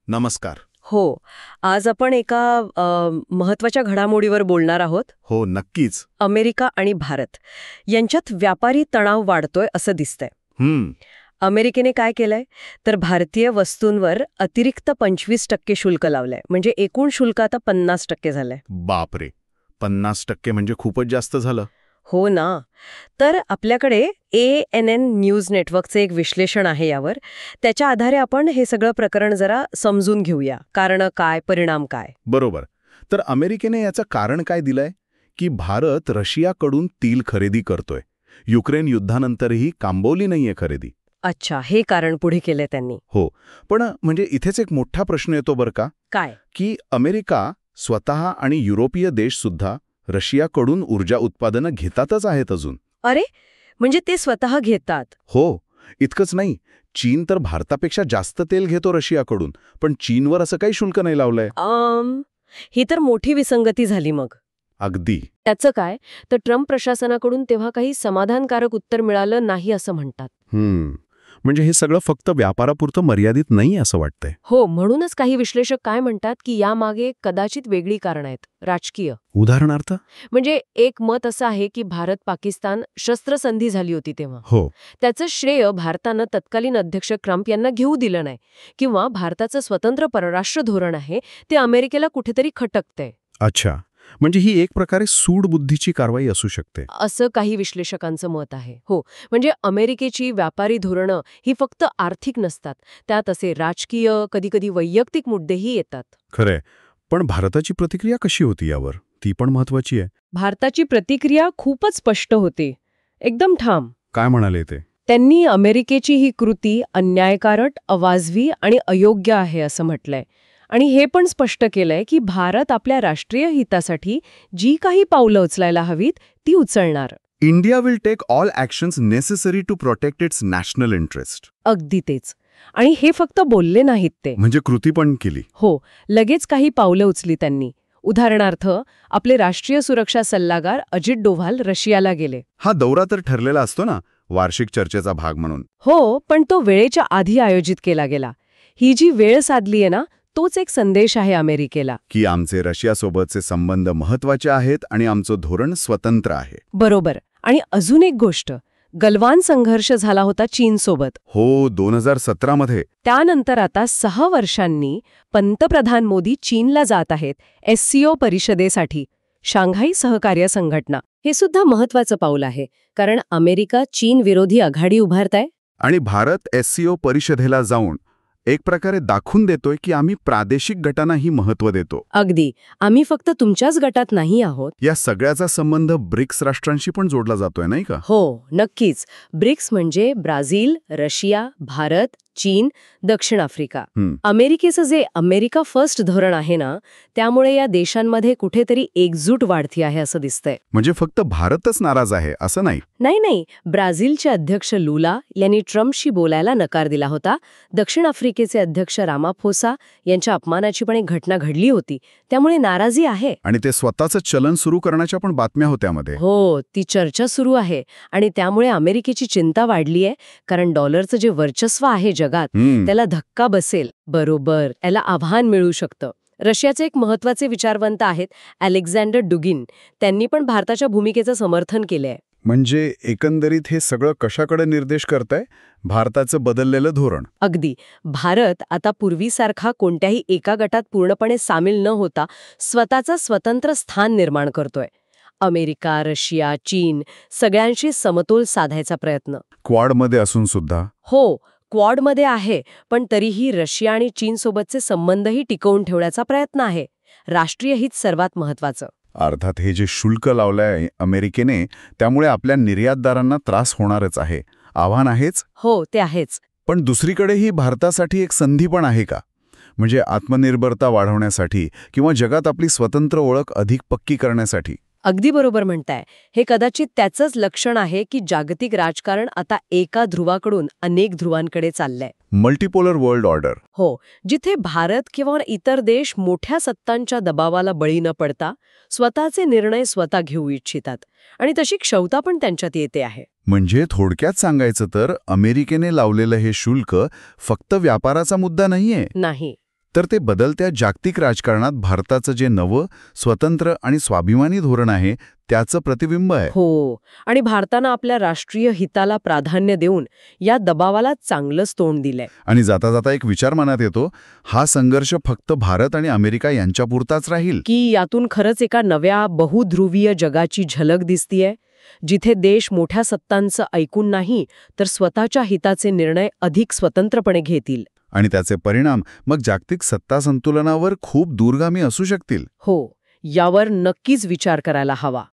नमस्कार. हो. आज आपण एका महत्वाच्या घडामोडीवर बोलणार आहोत. हो, नक्कीच. अमेरिका आणि भारत यांच्यात व्यापारी तणाव वाढतोय असं दिसतंय. अमेरिकेने काय केलंय तर भारतीय वस्तूंवर अतिरिक्त 25% शुल्क लावलंय. म्हणजे एकूण शुल्क आता 50% झालंय. बापरे, 50% म्हणजे खूपच जास्त झालं. हो ना. तर आपल्याकडे ANN न्यूज नेटवर्कचे एक विश्लेषण आहे यावर. त्याच्या आधारे आपण हे सगळं प्रकरण जरा समजून घेऊया. कारण काय, परिणाम काय. बरोबर. तर अमेरिकेने याचं कारण काय दिलंय की भारत रशियाकडून तेल खरेदी करतोय. युक्रेन युद्धानंतरही थांबवली नाहीये खरेदी. अच्छा, हे कारण पुढे केलंय त्यांनी. हो, पण म्हणजे इथेच एक मोठा प्रश्न येतो बरं का, काय की अमेरिका स्वतः आणि युरोपीय देश सुद्धा रशियाकडून ऊर्जा उत्पादनं घेतातच आहेत अजून. अरे, म्हणजे ते स्वतः घेतात. हो, इतकंच नाही, चीन तर भारतापेक्षा जास्त तेल घेतो रशियाकडून, पण चीनवर असं काही शुल्क नाही लावलंय. ही तर मोठी विसंगती झाली मग. अगदी. त्याचं काय तर ट्रम्प प्रशासनाकडून तेव्हा काही समाधानकारक उत्तर मिळालं नाही असं म्हणतात. म्हणजे हे सगळं फक्त व्यापारापुरतं मर्यादित नाही असं वाटतंय. हो, म्हणूनच काही विश्लेषक काय म्हणतात की यामागे कदाचित वेगळी कारण आहेत, राजकीय. उदाहरणार्थ? म्हणजे एक मत असं आहे की भारत-पाकिस्तान शस्त्रसंधी झाली होती तेव्हा. हो. त्याचं श्रेय भारतानं तत्कालीन अध्यक्ष ट्रम्प यांना घेऊ दिलं नाही, किंवा भारताचं स्वतंत्र परराष्ट्र धोरण आहे ते अमेरिकेला कुठेतरी खटकतंय. अच्छा, म्हणजे ही एक प्रकारे सूडबुद्धीची कारवाई असू शकते, असं काही विश्लेषकांचं मत आहे. हो, म्हणजे अमेरिकेची व्यापारी धोरणं ही फक्त आर्थिक नसतात, त्यात असे राजकीय, कधीकधी वैयक्तिक मुद्देही येतात. खरंय. पण भारताची प्रतिक्रिया कशी होती यावर, ती पण महत्वाची आहे. भारताची प्रतिक्रिया खूपच स्पष्ट होती, एकदम ठाम. काय म्हणाले ते? त्यांनी अमेरिकेची ही कृती अन्यायकारक, अवाजवी आणि अयोग्य आहे असं म्हटलंय. आणि हे पण स्पष्ट केलंय की भारत आपल्या राष्ट्रीय हितासाठी जी काही पावलं उचलायला हवीत ती उचलणार. India will take all actions necessary to protect its national interest. अगदी तेच. आणि हे फक्त बोलले नाहीत ते. म्हणजे कृती पण केली. हो, लगेच काही पावलं उचली त्यांनी. उदाहरणार्थ, आपले राष्ट्रीय सुरक्षा सल्लागार अजित डोभाल रशियाला गेले. हा दौरा तर ठरलेला असतो ना, वार्षिक चर्चेचा भाग म्हणून. हो, पण तो वेळेच्या आधी आयोजित केला गेला. ही जी वेळ साधली आहे ना, तोच एक संदेश आहे अमेरिकेला, की आमचे रशियासोबतचे संबंध महत्वाचे आहेत आणि आमचं धोरण स्वतंत्र आहे. बरोबर. आणि अजून एक गोष्ट, गलवान संघर्ष झाला होता चीनसोबत. हो, 2017 मध्ये. त्यानंतर आता 6 वर्षांनी पंतप्रधान मोदी चीनला जात आहेत SCO परिषदेसाठी, शांघाई सहकार्य संघटना. हे सुद्धा महत्वाचं पाऊल आहे, कारण अमेरिका चीन विरोधी आघाडी उभारताय. आणि भारत SCO परिषदेला जाऊन एक प्रकारे दाखवून देतोय की आम्ही प्रादेशिक गटांनाही महत्त्व देतो. अगदी, आम्ही फक्त तुमच्याच गटात नाही आहोत. या सगळ्याचा संबंध ब्रिक्स राष्ट्रांशी पण जोडला जातोय, नाही का? हो, नक्कीच. ब्रिक्स म्हणजे ब्राझील, रशिया, भारत, चीन, दक्षिण आफ्रिका. अमेरिकेचं जे अमेरिका फर्स्ट धोरण आहे ना, त्यामुळे या देशांमध्ये कुठेतरी एकजूट वाढती आहे असं दिसतंय. म्हणजे फक्त भारतच नाराज आहे असं नाही? नाही. ब्राझीलचे अध्यक्ष लुला यांनी ट्रम्पशी बोलायला नकार दिला होता. दक्षिण आफ्रिकेचे अध्यक्ष रामाफोसा यांच्या अपमानाची पण एक घटना घडली होती, त्यामुळे नाराजी आहे. आणि ते स्वतःचं चलन सुरू करण्याच्या पण बातम्या होत्या मध्ये. हो, ती चर्चा सुरू आहे. आणि त्यामुळे अमेरिकेची चिंता वाढली आहे, कारण डॉलरचं जे वर्चस्व आहे जगात त्याला धक्का बसेल. बरोबर, याला आव्हान मिळू शकतं. रशियाचे एक महत्वाचे विचारवंत आहेत अलेक्झांडर डुगिन. त्यांनी पण भारताच्या भूमिकेचं समर्थन केलंय. म्हणजे एकंदरीत हे सगळं कशाकडे निर्देश करतंय? भारताचं बदललेलं धोरण. अगदी. भारत आता पूर्वीसारखा कोणत्याही एका गटात पूर्णपणे सामील न होता स्वतःचं स्वतंत्र स्थान निर्माण करतोय. अमेरिका, रशिया, चीन सगळ्यांशी समतोल साधायचा प्रयत्न. क्वाडमध्ये असून सुद्धा? हो, क्वाडमध्ये आहे, पण तरीही रशिया आणि चीनसोबतचे संबंधही टिकवून ठेवण्याचा प्रयत्न आहे. राष्ट्रीय हित सर्वात महत्वाचं. अर्थात हे जे शुल्क लावलंय अमेरिकेने, त्यामुळे आपल्या निर्यातदारांना त्रास होणारच आहे. आव्हान आहेच. हो, ते आहेच. पण दुसरीकडेही भारतासाठी एक संधी पण आहे का? म्हणजे आत्मनिर्भरता वाढवण्यासाठी किंवा जगात आपली स्वतंत्र ओळख अधिक पक्की करण्यासाठी? अगदी बरोबर म्हणताय. हे कदाचित त्याचंच लक्षण आहे की जागतिक राजकारण आता एका ध्रुवाकडून अनेक ध्रुवांकडे चाललंय. Multipolar world order. हो, जिथे भारत किंवा इतर देश मोठ्या सत्तांच्या दबावाला बळी न पडता स्वतःचे निर्णय स्वतः घेऊ इच्छितात, आणि तशी क्षमता पण त्यांच्यात येते आहे. म्हणजे थोडक्यात सांगायचं तर अमेरिकेने लावलेलं हे शुल्क फक्त व्यापाराचा मुद्दा नाहीये. नाही. तर ते बदलत्या जागतिक राजकारणात भारताचं जे नवं, स्वतंत्र आणि स्वाभिमानी धोरण आहे त्याचं प्रतिबिंब आहे. हो, आणि भारतानं आपल्या राष्ट्रीय हिताला प्राधान्य देऊन या दबावाला चांगलंच तोंड दिलंय. आणि जाता जाता एक विचार मनात येतो, हा संघर्ष फक्त भारत आणि अमेरिका यांच्यापुरताच राहील की यातून खरंच एका नव्या बहुध्रुवीय जगाची झलक दिसतीये, जिथे देश मोठ्या सत्तांचं ऐकून नाही तर स्वतःच्या हिताचे निर्णय अधिक स्वतंत्रपणे घेतील. आणि त्याचे परिणाम मग जागतिक सत्ता संतुलनावर खूप दूरगामी असू शकतील. हो, यावर नक्कीच विचार करायला हवा.